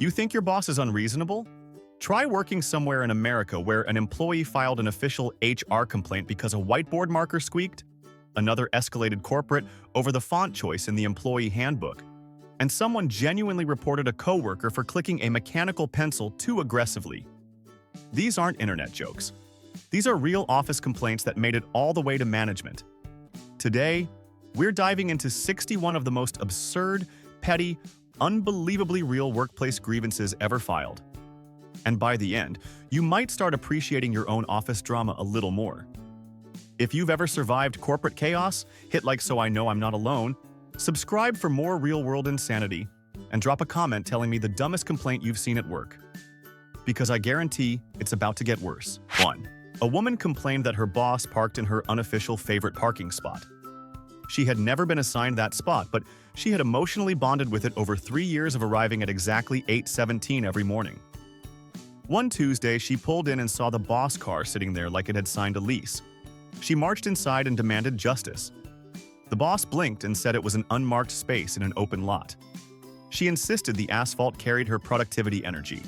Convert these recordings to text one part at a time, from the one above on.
You think your boss is unreasonable? Try working somewhere in America where an employee filed an official HR complaint because a whiteboard marker squeaked, another escalated corporate over the font choice in the employee handbook, and someone genuinely reported a coworker for clicking a mechanical pencil too aggressively. These aren't internet jokes. These are real office complaints that made it all the way to management. Today, we're diving into 61 of the most absurd, petty, unbelievably real workplace grievances ever filed. And by the end, you might start appreciating your own office drama a little more. If you've ever survived corporate chaos, hit like so I know I'm not alone, subscribe for more real-world insanity, and drop a comment telling me the dumbest complaint you've seen at work. Because I guarantee it's about to get worse. 1. A woman complained that her boss parked in her unofficial favorite parking spot. She had never been assigned that spot, but she had emotionally bonded with it over 3 years of arriving at exactly 8:17 every morning. One Tuesday, she pulled in and saw the boss car sitting there like it had signed a lease. She marched inside and demanded justice. The boss blinked and said it was an unmarked space in an open lot. She insisted the asphalt carried her productivity energy.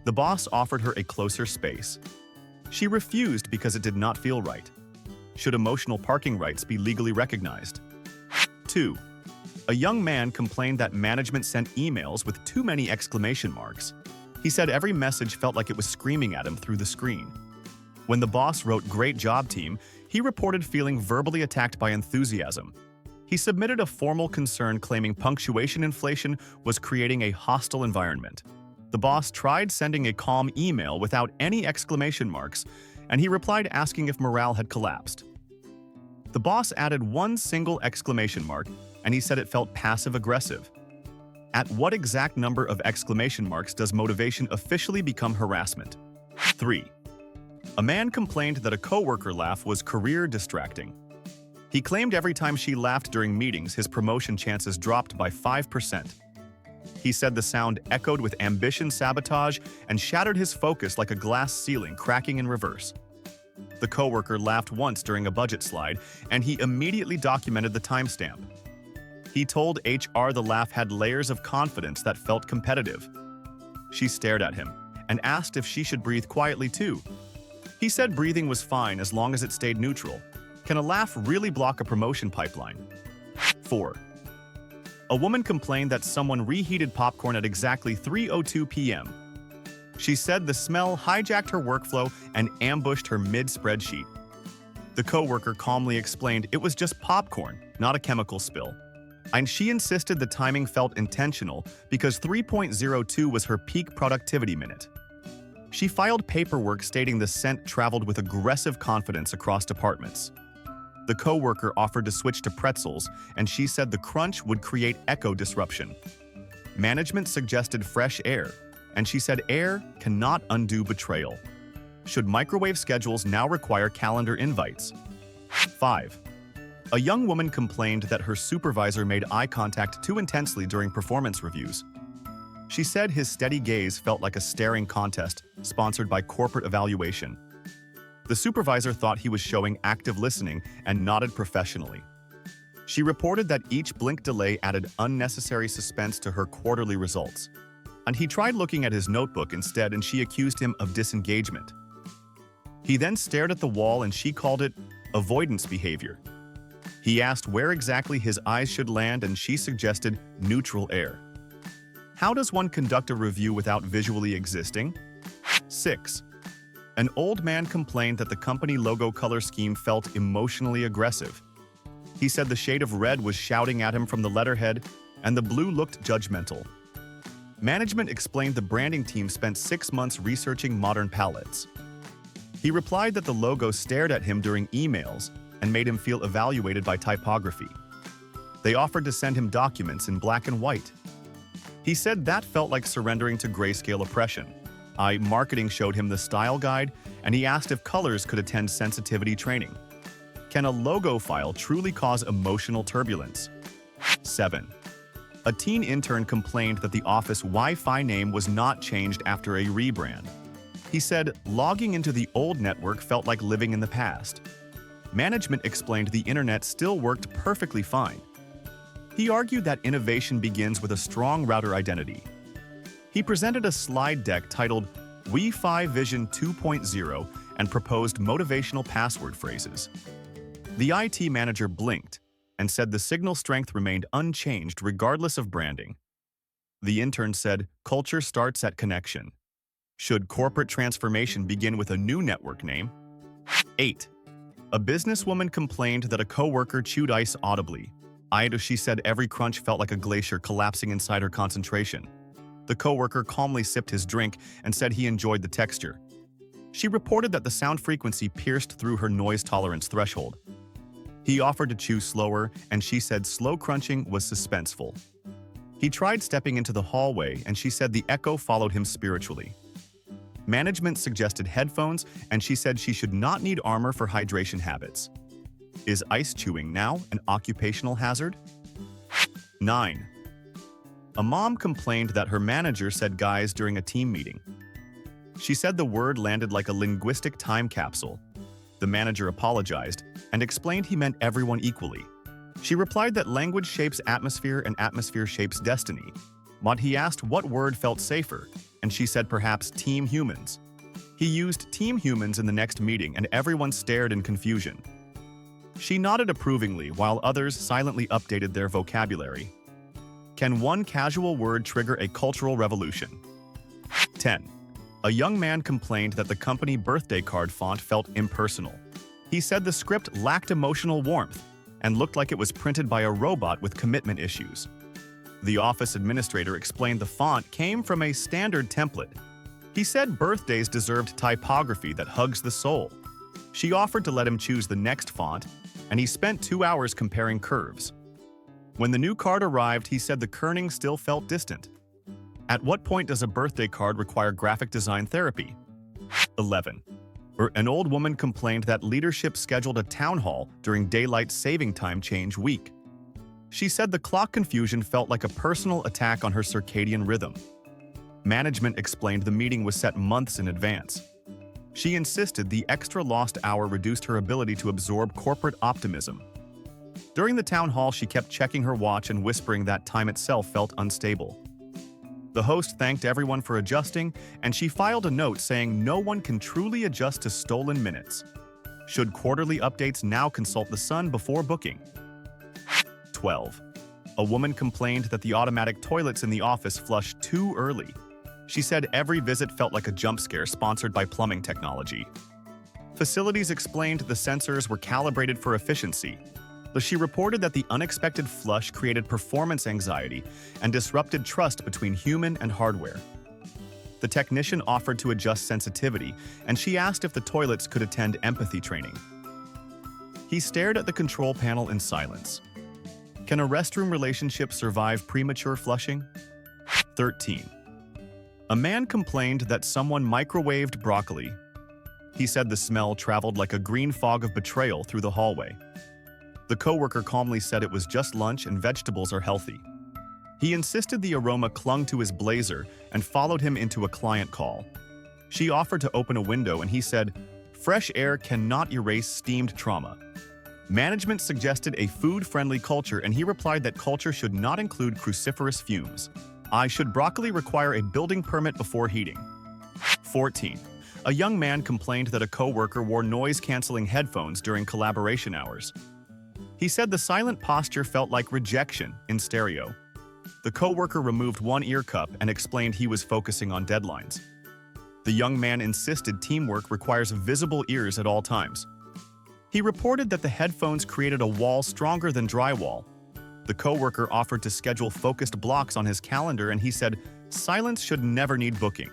The boss offered her a closer space. She refused because it did not feel right. Should emotional parking rights be legally recognized? 2. A young man complained that management sent emails with too many exclamation marks. He said every message felt like it was screaming at him through the screen. When the boss wrote "Great job, team," he reported feeling verbally attacked by enthusiasm. He submitted a formal concern claiming punctuation inflation was creating a hostile environment. The boss tried sending a calm email without any exclamation marks, and he replied asking if morale had collapsed. The boss added one single exclamation mark, and he said it felt passive-aggressive. At what exact number of exclamation marks does motivation officially become harassment? 3. A man complained that a coworker laugh was career distracting. He claimed every time she laughed during meetings, his promotion chances dropped by 5%. He said the sound echoed with ambition sabotage and shattered his focus like a glass ceiling cracking in reverse. The coworker laughed once during a budget slide, and he immediately documented the timestamp. He told HR the laugh had layers of confidence that felt competitive. She stared at him and asked if she should breathe quietly too. He said breathing was fine as long as it stayed neutral. Can a laugh really block a promotion pipeline? 4. A woman complained that someone reheated popcorn at exactly 3:02 p.m. She said the smell hijacked her workflow and ambushed her mid-spreadsheet. The coworker calmly explained it was just popcorn, not a chemical spill. And she insisted the timing felt intentional because 3:02 was her peak productivity minute. She filed paperwork stating the scent traveled with aggressive confidence across departments. The coworker offered to switch to pretzels, and she said the crunch would create echo disruption. Management suggested fresh air, and she said air cannot undo betrayal. Should microwave schedules now require calendar invites? 5. A young woman complained that her supervisor made eye contact too intensely during performance reviews. She said his steady gaze felt like a staring contest sponsored by corporate evaluation. The supervisor thought he was showing active listening and nodded professionally. She reported that each blink delay added unnecessary suspense to her quarterly results. And he tried looking at his notebook instead, and she accused him of disengagement. He then stared at the wall and she called it avoidance behavior. He asked where exactly his eyes should land and she suggested neutral air. How does one conduct a review without visually existing? 6. An old man complained that the company logo color scheme felt emotionally aggressive. He said the shade of red was shouting at him from the letterhead and the blue looked judgmental. Management explained the branding team spent 6 months researching modern palettes. He replied that the logo stared at him during emails and made him feel evaluated by typography. They offered to send him documents in black and white. He said that felt like surrendering to grayscale oppression. Marketing showed him the style guide, and he asked if colors could attend sensitivity training. Can a logo file truly cause emotional turbulence? 7. A teen intern complained that the office Wi-Fi name was not changed after a rebrand. He said logging into the old network felt like living in the past. Management explained the internet still worked perfectly fine. He argued that innovation begins with a strong router identity. He presented a slide deck titled Wi-Fi Vision 2.0 and proposed motivational password phrases. The IT manager blinked and said the signal strength remained unchanged regardless of branding. The intern said, "Culture starts at connection. Should corporate transformation begin with a new network name?" 8. A businesswoman complained that a coworker chewed ice audibly. She said every crunch felt like a glacier collapsing inside her concentration. The coworker calmly sipped his drink and said he enjoyed the texture. She reported that the sound frequency pierced through her noise tolerance threshold. He offered to chew slower, and she said slow crunching was suspenseful. He tried stepping into the hallway, and she said the echo followed him spiritually. Management suggested headphones, and she said she should not need armor for hydration habits. Is ice chewing now an occupational hazard? 9. A mom complained that her manager said guys during a team meeting. She said the word landed like a linguistic time capsule. The manager apologized and explained he meant everyone equally. She replied that language shapes atmosphere and atmosphere shapes destiny. But he asked what word felt safer, and she said perhaps team humans. He used team humans in the next meeting, and everyone stared in confusion. She nodded approvingly while others silently updated their vocabulary. Can one casual word trigger a cultural revolution? 10. A young man complained that the company birthday card font felt impersonal. He said the script lacked emotional warmth and looked like it was printed by a robot with commitment issues. The office administrator explained the font came from a standard template. He said birthdays deserved typography that hugs the soul. She offered to let him choose the next font, and he spent 2 hours comparing curves. When the new card arrived, he said the kerning still felt distant. At what point does a birthday card require graphic design therapy? 11. An old woman complained that leadership scheduled a town hall during daylight saving time change week. She said the clock confusion felt like a personal attack on her circadian rhythm. Management explained the meeting was set months in advance. She insisted the extra lost hour reduced her ability to absorb corporate optimism. During the town hall, she kept checking her watch and whispering that time itself felt unstable. The host thanked everyone for adjusting, and she filed a note saying no one can truly adjust to stolen minutes. Should quarterly updates now consult the Sun before booking? 12. A woman complained that the automatic toilets in the office flushed too early. She said every visit felt like a jump scare sponsored by plumbing technology. Facilities explained the sensors were calibrated for efficiency, though she reported that the unexpected flush created performance anxiety and disrupted trust between human and hardware. The technician offered to adjust sensitivity, and she asked if the toilets could attend empathy training. He stared at the control panel in silence. Can a restroom relationship survive premature flushing? 13. A man complained that someone microwaved broccoli. He said the smell traveled like a green fog of betrayal through the hallway. The coworker calmly said it was just lunch and vegetables are healthy. He insisted the aroma clung to his blazer and followed him into a client call. She offered to open a window, and he said, "Fresh air cannot erase steamed trauma." Management suggested a food-friendly culture, and he replied that culture should not include cruciferous fumes. Should broccoli require a building permit before heating? 14. A young man complained that a coworker wore noise-canceling headphones during collaboration hours. He said the silent posture felt like rejection in stereo. The coworker removed one ear cup and explained he was focusing on deadlines. The young man insisted teamwork requires visible ears at all times. He reported that the headphones created a wall stronger than drywall. The coworker offered to schedule focused blocks on his calendar, and he said, silence should never need booking.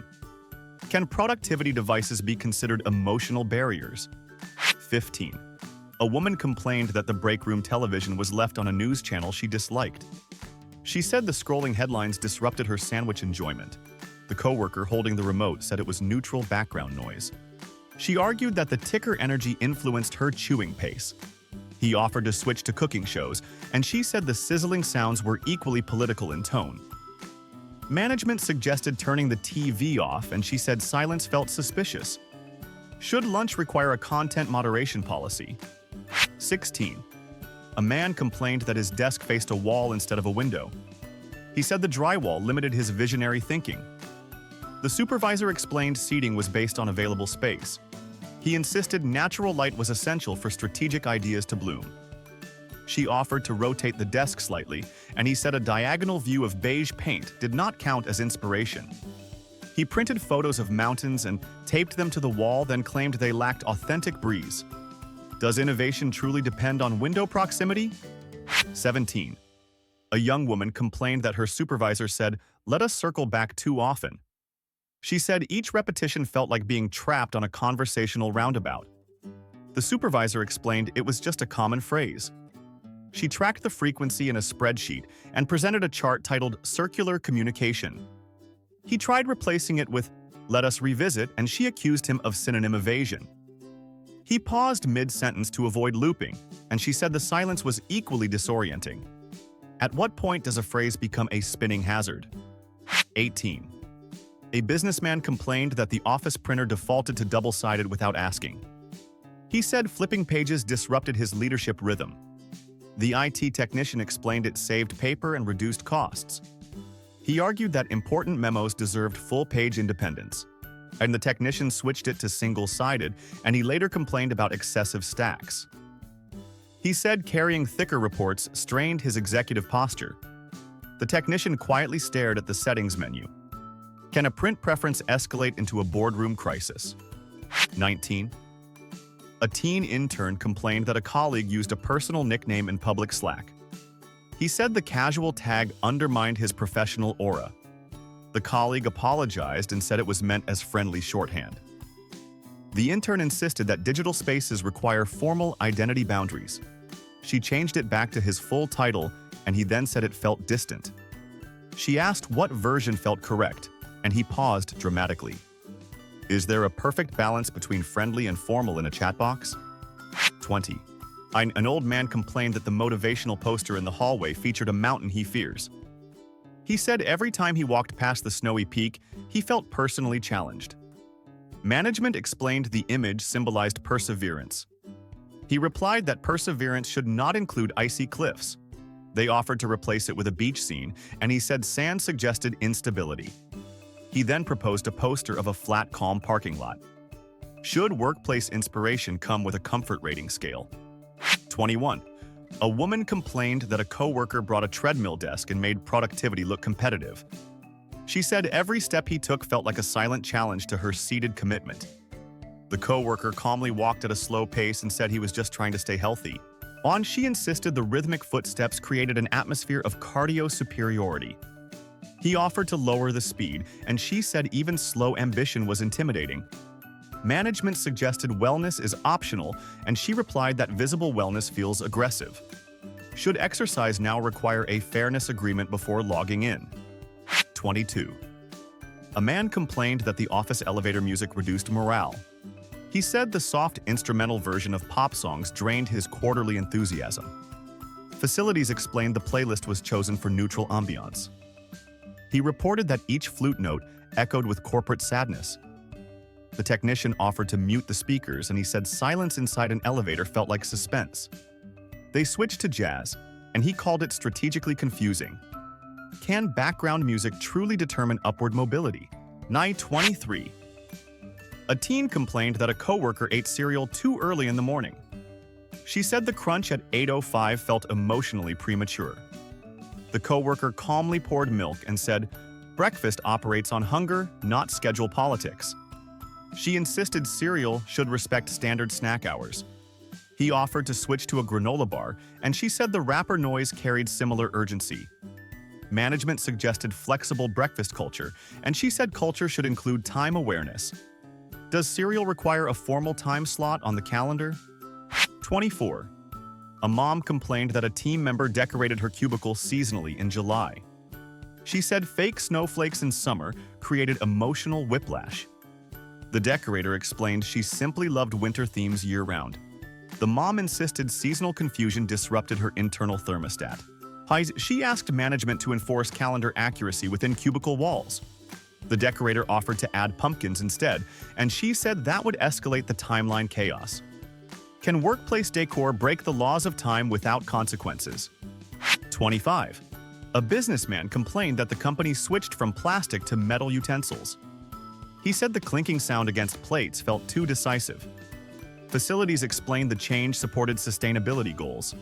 Can productivity devices be considered emotional barriers? 15. A woman complained that the break room television was left on a news channel she disliked. She said the scrolling headlines disrupted her sandwich enjoyment. The coworker holding the remote said it was neutral background noise. She argued that the ticker energy influenced her chewing pace. He offered to switch to cooking shows, and she said the sizzling sounds were equally political in tone. Management suggested turning the TV off, and she said silence felt suspicious. Should lunch require a content moderation policy? 16. A man complained that his desk faced a wall instead of a window. He said the drywall limited his visionary thinking. The supervisor explained seating was based on available space. He insisted natural light was essential for strategic ideas to bloom. She offered to rotate the desk slightly, and he said a diagonal view of beige paint did not count as inspiration. He printed photos of mountains and taped them to the wall, then claimed they lacked authentic breeze. Does innovation truly depend on window proximity? 17. A young woman complained that her supervisor said, "Let us circle back too often." She said each repetition felt like being trapped on a conversational roundabout. The supervisor explained it was just a common phrase. She tracked the frequency in a spreadsheet and presented a chart titled Circular Communication. He tried replacing it with "let us revisit," and she accused him of synonym evasion. He paused mid-sentence to avoid looping, and she said the silence was equally disorienting. At what point does a phrase become a spinning hazard? 18. A businessman complained that the office printer defaulted to double-sided without asking. He said flipping pages disrupted his leadership rhythm. The IT technician explained it saved paper and reduced costs. He argued that important memos deserved full-page independence, and the technician switched it to single-sided, and he later complained about excessive stacks. He said carrying thicker reports strained his executive posture. The technician quietly stared at the settings menu. Can a print preference escalate into a boardroom crisis? 19. A teen intern complained that a colleague used a personal nickname in public Slack. He said the casual tag undermined his professional aura. The colleague apologized and said it was meant as friendly shorthand. The intern insisted that digital spaces require formal identity boundaries. She changed it back to his full title, and he then said it felt distant. She asked what version felt correct, and he paused dramatically. Is there a perfect balance between friendly and formal in a chat box? 20. An old man complained that the motivational poster in the hallway featured a mountain he fears. He said every time he walked past the snowy peak, he felt personally challenged. Management explained the image symbolized perseverance. He replied that perseverance should not include icy cliffs. They offered to replace it with a beach scene, and he said sand suggested instability. He then proposed a poster of a flat, calm parking lot. Should workplace inspiration come with a comfort rating scale? 21. A woman complained that a coworker brought a treadmill desk and made productivity look competitive. She said every step he took felt like a silent challenge to her seated commitment. The coworker calmly walked at a slow pace and said he was just trying to stay healthy. She insisted the rhythmic footsteps created an atmosphere of cardio superiority. He offered to lower the speed, and she said even slow ambition was intimidating. Management suggested wellness is optional, and she replied that visible wellness feels aggressive. Should exercise now require a fairness agreement before logging in? 22. A man complained that the office elevator music reduced morale. He said the soft instrumental version of pop songs drained his quarterly enthusiasm. Facilities explained the playlist was chosen for neutral ambiance. He reported that each flute note echoed with corporate sadness. The technician offered to mute the speakers, and he said silence inside an elevator felt like suspense. They switched to jazz, and he called it strategically confusing. Can background music truly determine upward mobility? 23. A teen complained that a coworker ate cereal too early in the morning. She said the crunch at 8:05 felt emotionally premature. The coworker calmly poured milk and said, breakfast operates on hunger, not schedule politics. She insisted cereal should respect standard snack hours. He offered to switch to a granola bar, and she said the wrapper noise carried similar urgency. Management suggested flexible breakfast culture, and she said culture should include time awareness. Does cereal require a formal time slot on the calendar? 24. A mom complained that a team member decorated her cubicle seasonally in July. She said fake snowflakes in summer created emotional whiplash. The decorator explained she simply loved winter themes year-round. The mom insisted seasonal confusion disrupted her internal thermostat. She asked management to enforce calendar accuracy within cubicle walls. The decorator offered to add pumpkins instead, and she said that would escalate the timeline chaos. Can workplace decor break the laws of time without consequences? 25. A businessman complained that the company switched from plastic to metal utensils. He said the clinking sound against plates felt too decisive. Facilities explained the change supported sustainability goals.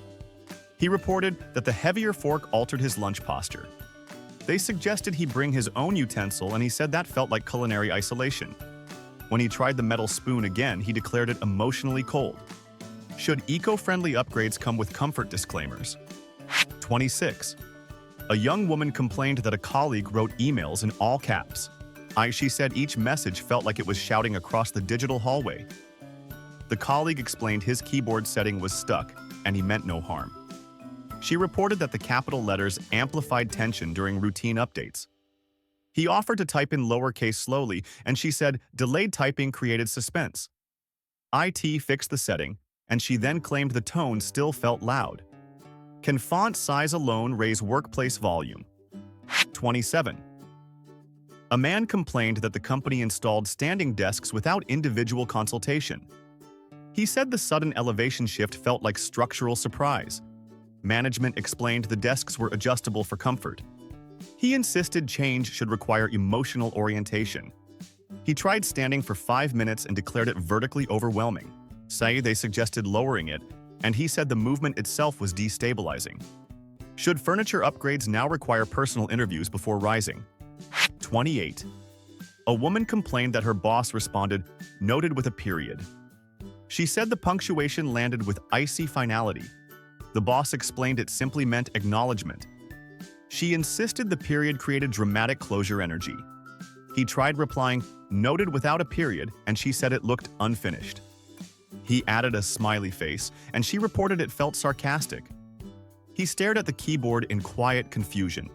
He reported that the heavier fork altered his lunch posture. They suggested he bring his own utensil, and he said that felt like culinary isolation. When he tried the metal spoon again, he declared it emotionally cold. Should eco-friendly upgrades come with comfort disclaimers? 26. A young woman complained that a colleague wrote emails in all caps. She said each message felt like it was shouting across the digital hallway. The colleague explained his keyboard setting was stuck, and he meant no harm. She reported that the capital letters amplified tension during routine updates. He offered to type in lowercase slowly, and she said delayed typing created suspense. IT fixed the setting, and she then claimed the tone still felt loud. Can font size alone raise workplace volume? 27. A man complained that the company installed standing desks without individual consultation. He said the sudden elevation shift felt like structural surprise. Management explained the desks were adjustable for comfort. He insisted change should require emotional orientation. He tried standing for 5 minutes and declared it vertically overwhelming. They suggested lowering it, and he said the movement itself was destabilizing. Should furniture upgrades now require personal interviews before rising? 28. A woman complained that her boss responded, noted with a period. She said the punctuation landed with icy finality. The boss explained it simply meant acknowledgement. She insisted the period created dramatic closure energy. He tried replying, noted without a period, and she said it looked unfinished. He added a smiley face, and she reported it felt sarcastic. He stared at the keyboard in quiet confusion.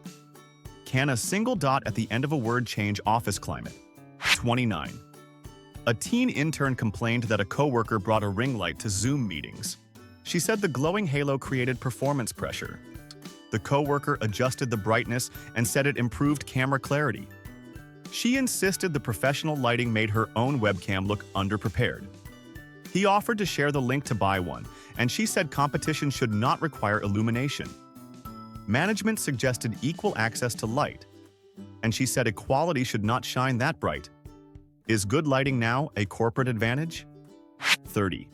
Can a single dot at the end of a word change office climate? 29. A teen intern complained that a coworker brought a ring light to Zoom meetings. She said the glowing halo created performance pressure. The coworker adjusted the brightness and said it improved camera clarity. She insisted the professional lighting made her own webcam look underprepared. He offered to share the link to buy one, and she said competition should not require illumination. Management suggested equal access to light, and she said equality should not shine that bright. Is good lighting now a corporate advantage? 30.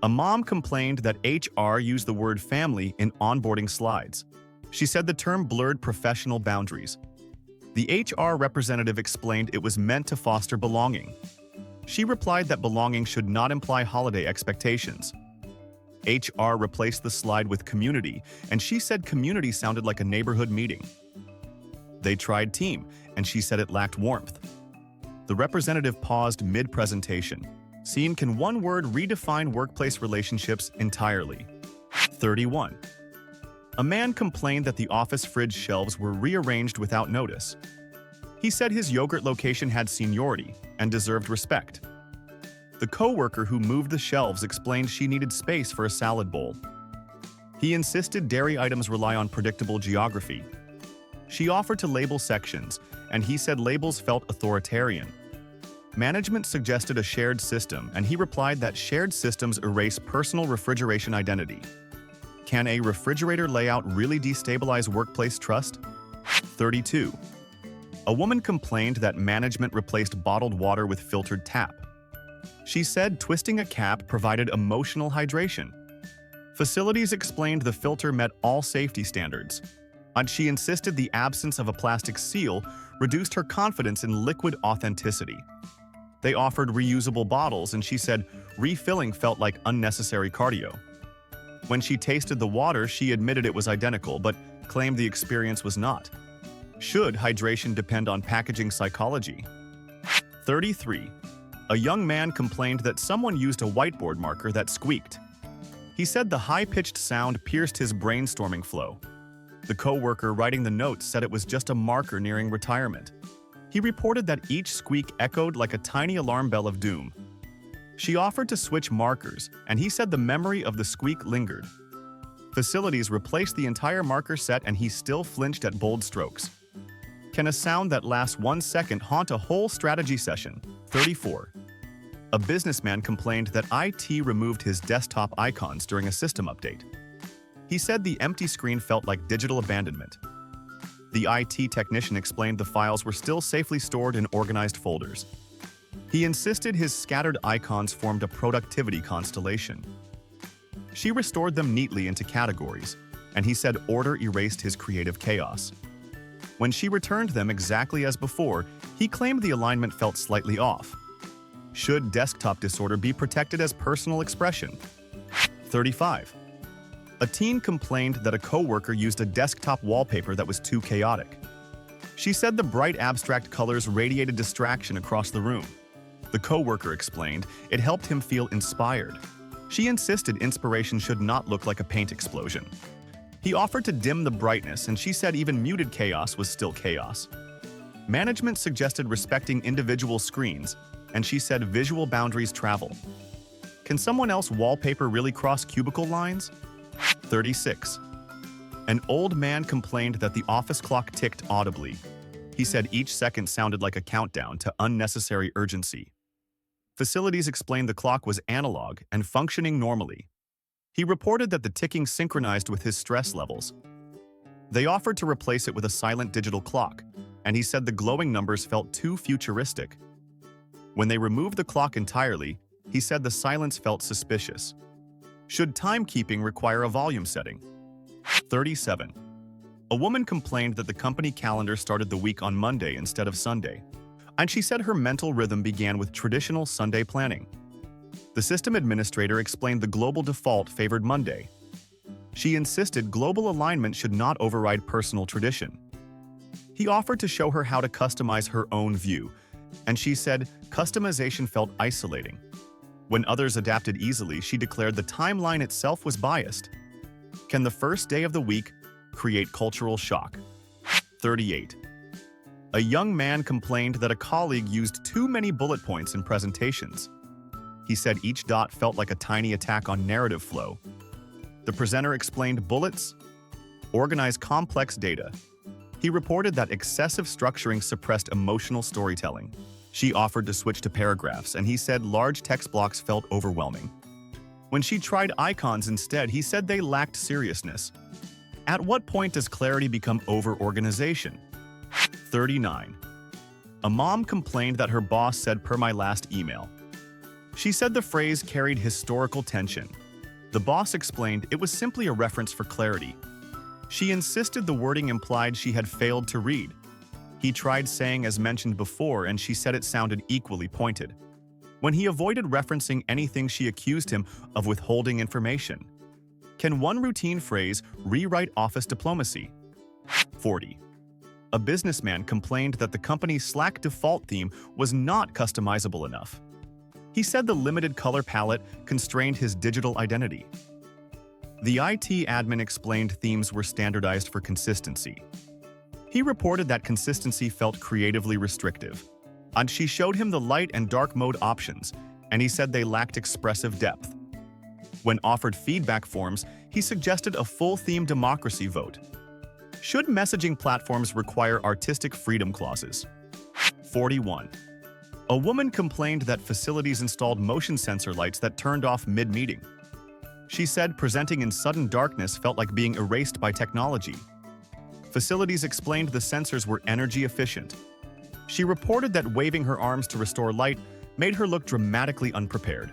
A mom complained that HR used the word family in onboarding slides. She said the term blurred professional boundaries. The HR representative explained it was meant to foster belonging. She replied that belonging should not imply holiday expectations. HR replaced the slide with community, and she said community sounded like a neighborhood meeting. They tried team, and she said it lacked warmth. The representative paused mid-presentation. Can one word redefine workplace relationships entirely? 31. A man complained that the office fridge shelves were rearranged without notice. He said his yogurt location had seniority and deserved respect. The coworker who moved the shelves explained she needed space for a salad bowl. He insisted dairy items rely on predictable geography. She offered to label sections, and he said labels felt authoritarian. Management suggested a shared system, and he replied that shared systems erase personal refrigeration identity. Can a refrigerator layout really destabilize workplace trust? 32. A woman complained that management replaced bottled water with filtered tap. She said twisting a cap provided emotional hydration. Facilities explained the filter met all safety standards, and she insisted the absence of a plastic seal reduced her confidence in liquid authenticity. They offered reusable bottles, and she said refilling felt like unnecessary cardio. When she tasted the water, she admitted it was identical, but claimed the experience was not. Should hydration depend on packaging psychology? 33. A young man complained that someone used a whiteboard marker that squeaked. He said the high-pitched sound pierced his brainstorming flow. The coworker writing the notes said it was just a marker nearing retirement. He reported that each squeak echoed like a tiny alarm bell of doom. She offered to switch markers, and he said the memory of the squeak lingered. Facilities replaced the entire marker set, and he still flinched at bold strokes. Can a sound that lasts 1 second haunt a whole strategy session? 34. A businessman complained that IT removed his desktop icons during a system update. He said the empty screen felt like digital abandonment. The IT technician explained the files were still safely stored in organized folders. He insisted his scattered icons formed a productivity constellation. She restored them neatly into categories, and he said order erased his creative chaos. When she returned them exactly as before, he claimed the alignment felt slightly off. Should desktop disorder be protected as personal expression? 35. A teen complained that a coworker used a desktop wallpaper that was too chaotic. She said the bright abstract colors radiated distraction across the room. The coworker explained it helped him feel inspired. She insisted inspiration should not look like a paint explosion. He offered to dim the brightness, and she said even muted chaos was still chaos. Management suggested respecting individual screens, and she said visual boundaries travel. Can someone else wallpaper really cross cubicle lines? 36. An old man complained that the office clock ticked audibly. He said each second sounded like a countdown to unnecessary urgency. Facilities explained the clock was analog and functioning normally. He reported that the ticking synchronized with his stress levels. They offered to replace it with a silent digital clock, and he said the glowing numbers felt too futuristic. When they removed the clock entirely, he said the silence felt suspicious. Should timekeeping require a volume setting? 37. A woman complained that the company calendar started the week on Monday instead of Sunday, and she said her mental rhythm began with traditional Sunday planning. The system administrator explained the global default favored Monday. She insisted global alignment should not override personal tradition. He offered to show her how to customize her own view, and she said customization felt isolating. When others adapted easily, she declared the timeline itself was biased. Can the first day of the week create cultural shock? 38. A young man complained that a colleague used too many bullet points in presentations. He said each dot felt like a tiny attack on narrative flow. The presenter explained bullets organize complex data. He reported that excessive structuring suppressed emotional storytelling. She offered to switch to paragraphs, and he said large text blocks felt overwhelming. When she tried icons instead, he said they lacked seriousness. At what point does clarity become over-organization? 39. A mom complained that her boss said per my last email. She said the phrase carried historical tension. The boss explained it was simply a reference for clarity. She insisted the wording implied she had failed to read. He tried saying as mentioned before, and she said it sounded equally pointed. When he avoided referencing anything, she accused him of withholding information. Can one routine phrase rewrite office diplomacy? 40. A businessman complained that the company's Slack default theme was not customizable enough. He said the limited color palette constrained his digital identity. The IT admin explained themes were standardized for consistency. He reported that consistency felt creatively restrictive, and she showed him the light and dark mode options, and he said they lacked expressive depth. When offered feedback forms, he suggested a full theme democracy vote. Should messaging platforms require artistic freedom clauses? 41. A woman complained that facilities installed motion sensor lights that turned off mid-meeting. She said presenting in sudden darkness felt like being erased by technology. Facilities explained the sensors were energy efficient. She reported that waving her arms to restore light made her look dramatically unprepared.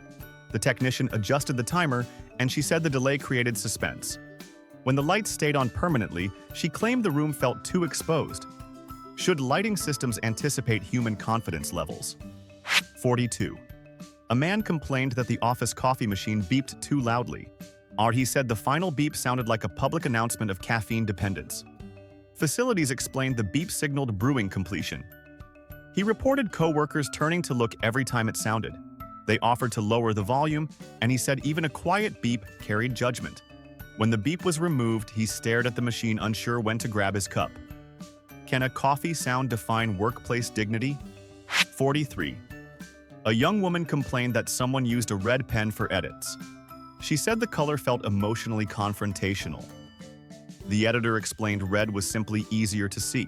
The technician adjusted the timer, and she said the delay created suspense. When the lights stayed on permanently, she claimed the room felt too exposed. Should lighting systems anticipate human confidence levels? 42. A man complained that the office coffee machine beeped too loudly. He said the final beep sounded like a public announcement of caffeine dependence. Facilities explained the beep signaled brewing completion. He reported coworkers turning to look every time it sounded. They offered to lower the volume, and he said even a quiet beep carried judgment. When the beep was removed, he stared at the machine, unsure when to grab his cup. Can a coffee sound define workplace dignity? 43. A young woman complained that someone used a red pen for edits. She said the color felt emotionally confrontational. The editor explained red was simply easier to see.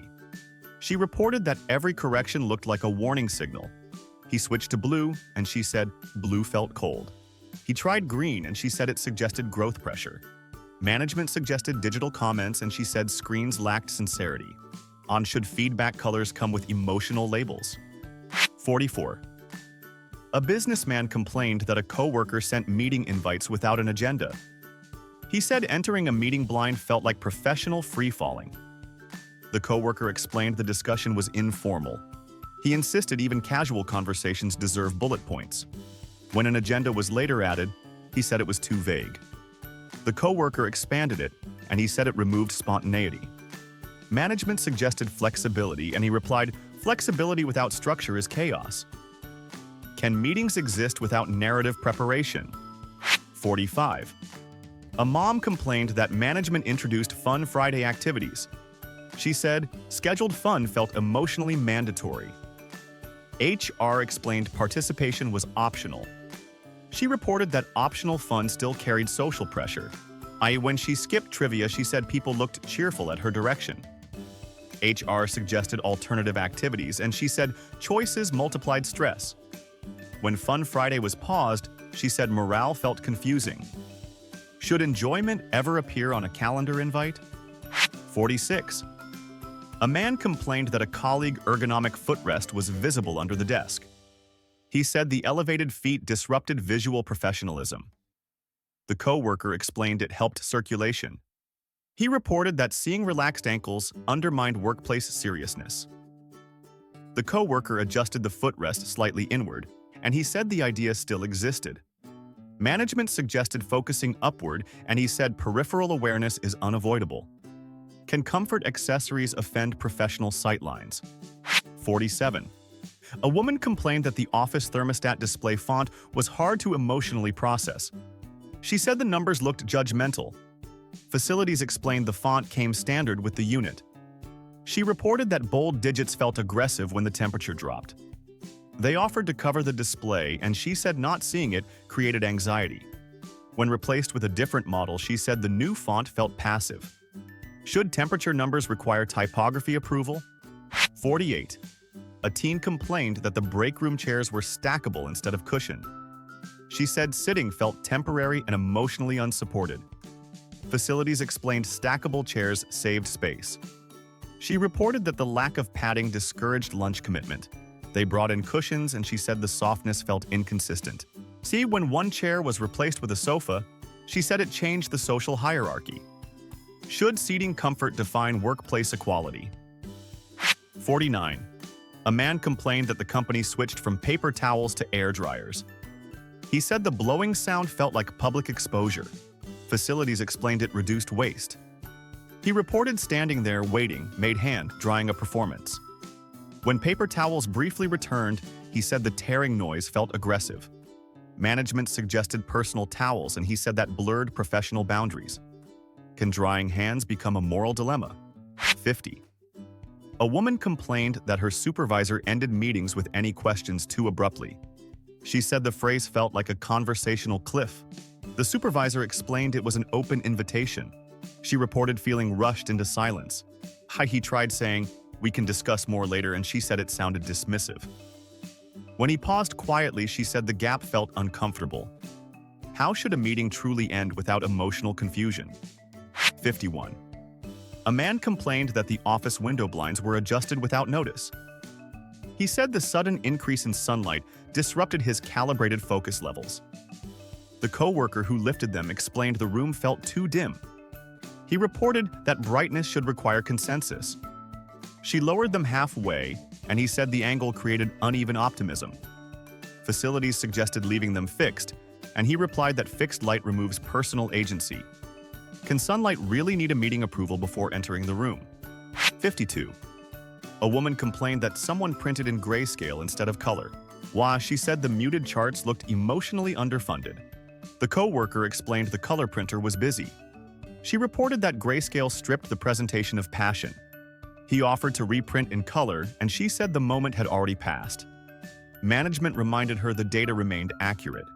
She reported that every correction looked like a warning signal. He switched to blue, and she said blue felt cold. He tried green, and she said it suggested growth pressure. Management suggested digital comments, and she said screens lacked sincerity. On should feedback colors come with emotional labels. 44. A businessman complained that a coworker sent meeting invites without an agenda. He said entering a meeting blind felt like professional free-falling. The coworker explained the discussion was informal. He insisted even casual conversations deserve bullet points. When an agenda was later added, he said it was too vague. The coworker expanded it, and he said it removed spontaneity. Management suggested flexibility, and he replied, "Flexibility without structure is chaos." Can meetings exist without narrative preparation? 45. A mom complained that management introduced fun Friday activities. She said, scheduled fun felt emotionally mandatory. HR explained participation was optional. She reported that optional fun still carried social pressure, i.e. when she skipped trivia, she said people looked cheerful at her direction. HR suggested alternative activities, and she said choices multiplied stress. When Fun Friday was paused, she said morale felt confusing. Should enjoyment ever appear on a calendar invite? 46. A man complained that a colleague ergonomic footrest was visible under the desk. He said the elevated feet disrupted visual professionalism. The coworker explained it helped circulation. He reported that seeing relaxed ankles undermined workplace seriousness. The coworker adjusted the footrest slightly inward, and he said the idea still existed. Management suggested focusing upward, and he said peripheral awareness is unavoidable. Can comfort accessories offend professional sightlines? 47. A woman complained that the office thermostat display font was hard to emotionally process. She said the numbers looked judgmental. Facilities explained the font came standard with the unit. She reported that bold digits felt aggressive when the temperature dropped. They offered to cover the display, and she said not seeing it created anxiety. When replaced with a different model, she said the new font felt passive. Should temperature numbers require typography approval? 48. A teen complained that the break room chairs were stackable instead of cushioned. She said sitting felt temporary and emotionally unsupported. Facilities explained stackable chairs saved space. She reported that the lack of padding discouraged lunch commitment. They brought in cushions, and she said the softness felt inconsistent. See, when one chair was replaced with a sofa, she said it changed the social hierarchy. Should seating comfort define workplace equality? 49. A man complained that the company switched from paper towels to air dryers. He said the blowing sound felt like public exposure. Facilities explained it reduced waste. He reported standing there waiting made hand drying a performance. When paper towels briefly returned, he said the tearing noise felt aggressive. Management suggested personal towels, and he said that blurred professional boundaries. Can drying hands become a moral dilemma? 50. A woman complained that her supervisor ended meetings with any questions too abruptly. She said the phrase felt like a conversational cliff. The supervisor explained it was an open invitation. She reported feeling rushed into silence. He tried saying, "We can discuss more later," and she said it sounded dismissive. When he paused quietly, she said the gap felt uncomfortable. How should a meeting truly end without emotional confusion? 51. A man complained that the office window blinds were adjusted without notice. He said the sudden increase in sunlight disrupted his calibrated focus levels. The coworker who lifted them explained the room felt too dim. He reported that brightness should require consensus. She lowered them halfway, and he said the angle created uneven optimism. Facilities suggested leaving them fixed, and he replied that fixed light removes personal agency. Can sunlight really need a meeting approval before entering the room? 52. A woman complained that someone printed in grayscale instead of color. She said the muted charts looked emotionally underfunded. The coworker explained the color printer was busy. She reported that grayscale stripped the presentation of passion. He offered to reprint in color, and she said the moment had already passed. Management reminded her the data remained accurate.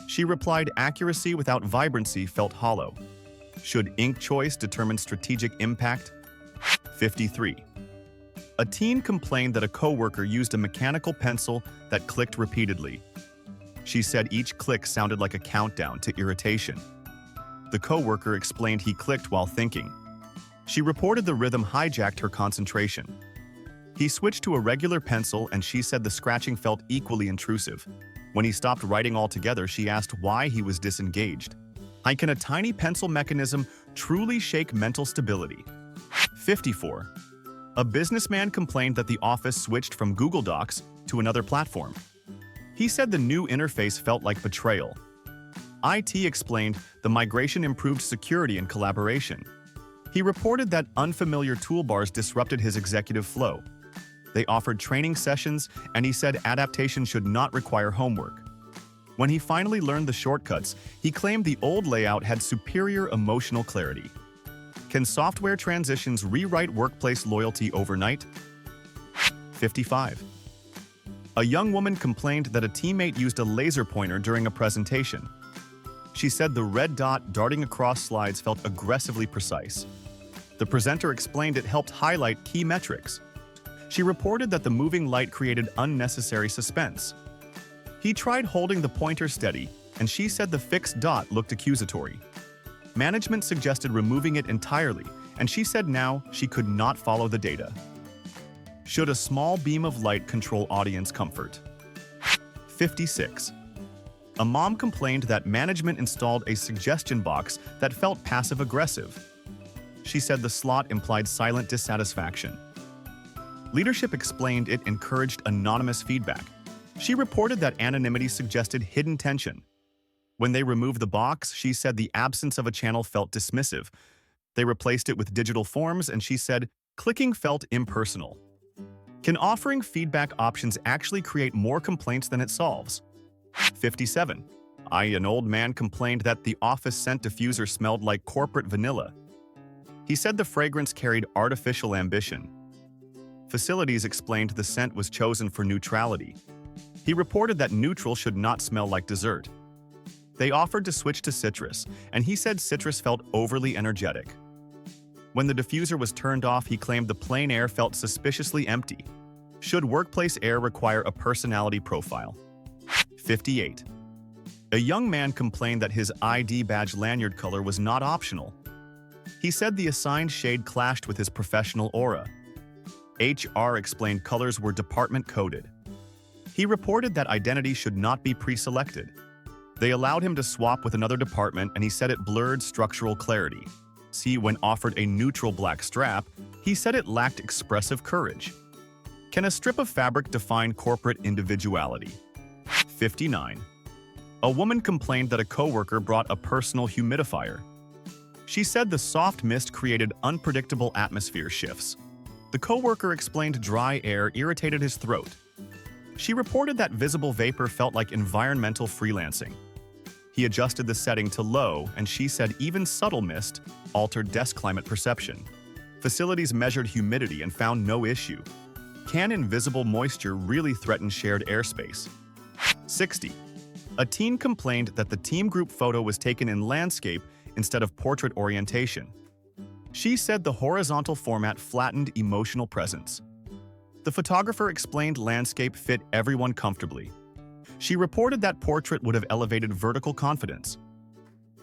She replied accuracy without vibrancy felt hollow. Should ink choice determine strategic impact? 53. A teen complained that a coworker used a mechanical pencil that clicked repeatedly. She said each click sounded like a countdown to irritation. The coworker explained he clicked while thinking. She reported the rhythm hijacked her concentration. He switched to a regular pencil and she said the scratching felt equally intrusive. When he stopped writing altogether, she asked why he was disengaged. How can a tiny pencil mechanism truly shake mental stability? 54. A businessman complained that the office switched from Google Docs to another platform. He said the new interface felt like betrayal. IT explained the migration improved security and collaboration. He reported that unfamiliar toolbars disrupted his executive flow. They offered training sessions, and he said adaptation should not require homework. When he finally learned the shortcuts, he claimed the old layout had superior emotional clarity. Can software transitions rewrite workplace loyalty overnight? 55. A young woman complained that a teammate used a laser pointer during a presentation. She said the red dot darting across slides felt aggressively precise. The presenter explained it helped highlight key metrics. She reported that the moving light created unnecessary suspense. He tried holding the pointer steady, and she said the fixed dot looked accusatory. Management suggested removing it entirely, and she said now she could not follow the data. Should a small beam of light control audience comfort? 56. A mom complained that management installed a suggestion box that felt passive-aggressive. She said the slot implied silent dissatisfaction. Leadership explained it encouraged anonymous feedback. She reported that anonymity suggested hidden tension. When they removed the box, she said the absence of a channel felt dismissive. They replaced it with digital forms, and she said clicking felt impersonal. Can offering feedback options actually create more complaints than it solves? 57. An old man complained that the office scent diffuser smelled like corporate vanilla. He said the fragrance carried artificial ambition. Facilities explained the scent was chosen for neutrality. He reported that neutral should not smell like dessert. They offered to switch to citrus, and he said citrus felt overly energetic. When the diffuser was turned off, he claimed the plain air felt suspiciously empty. Should workplace air require a personality profile? 58. A young man complained that his ID badge lanyard color was not optional. He said the assigned shade clashed with his professional aura. HR explained colors were department-coded. He reported that identity should not be pre-selected. They allowed him to swap with another department, and he said it blurred structural clarity. See, when offered a neutral black strap, he said it lacked expressive courage. Can a strip of fabric define corporate individuality? 59. A woman complained that a coworker brought a personal humidifier. She said the soft mist created unpredictable atmosphere shifts. The coworker explained dry air irritated his throat. She reported that visible vapor felt like environmental freelancing. He adjusted the setting to low, and she said even subtle mist altered desk climate perception. Facilities measured humidity and found no issue. Can invisible moisture really threaten shared airspace? 60. A teen complained that the team group photo was taken in landscape instead of portrait orientation. She said the horizontal format flattened emotional presence. The photographer explained landscape fit everyone comfortably. She reported that portrait would have elevated vertical confidence.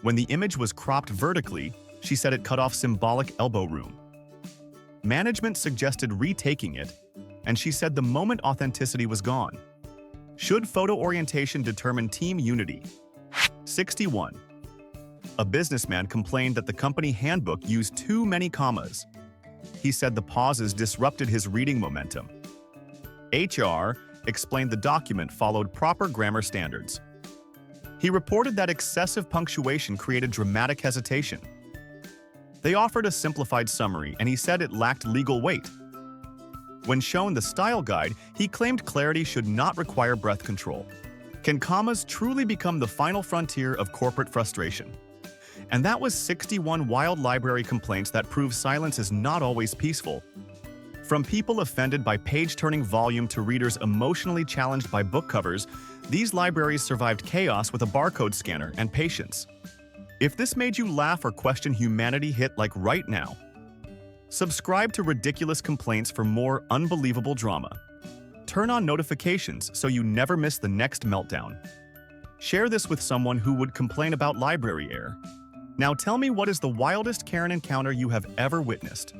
When the image was cropped vertically, she said it cut off symbolic elbow room. Management suggested retaking it, and she said the moment authenticity was gone. Should photo orientation determine team unity? 61. A businessman complained that the company handbook used too many commas. He said the pauses disrupted his reading momentum. HR explained the document followed proper grammar standards. He reported that excessive punctuation created dramatic hesitation. They offered a simplified summary, and he said it lacked legal weight. When shown the style guide, he claimed clarity should not require breath control. Can commas truly become the final frontier of corporate frustration? And that was 61 wild library complaints that prove silence is not always peaceful. From people offended by page-turning volume to readers emotionally challenged by book covers, these libraries survived chaos with a barcode scanner and patience. If this made you laugh or question humanity, hit like right now. Subscribe to Ridiculous Complaints for more unbelievable drama. Turn on notifications so you never miss the next meltdown. Share this with someone who would complain about library air. Now tell me, what is the wildest Karen encounter you have ever witnessed?